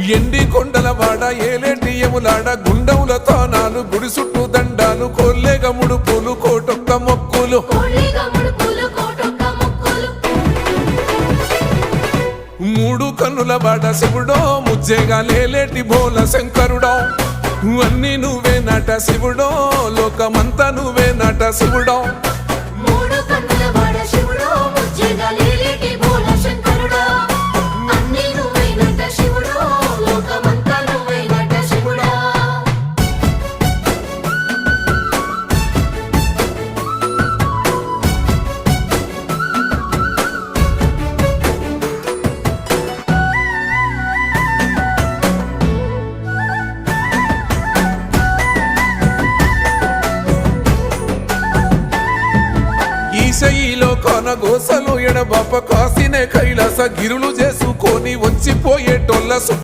ఎండి కొండలవాడ ఏలేటి యములాడ గుండముల తానాలు గుడి చుట్టూ దండాలు కొల్లేగ ముడుపులు కోటొక్క మొక్కులు మూడు కన్నుల బాట శివుడో ముజ్జేగా లేలేటి బోల శంకరుడో అన్ని నువ్వే నట శివుడో లోకమంతా నువ్వే నట శివుడో ఈశయిలో కొనగోసలు ఎడబాప కాసినే కైలాస గిరులు చేసుకొని వచ్చిపోయేటోళ్ళ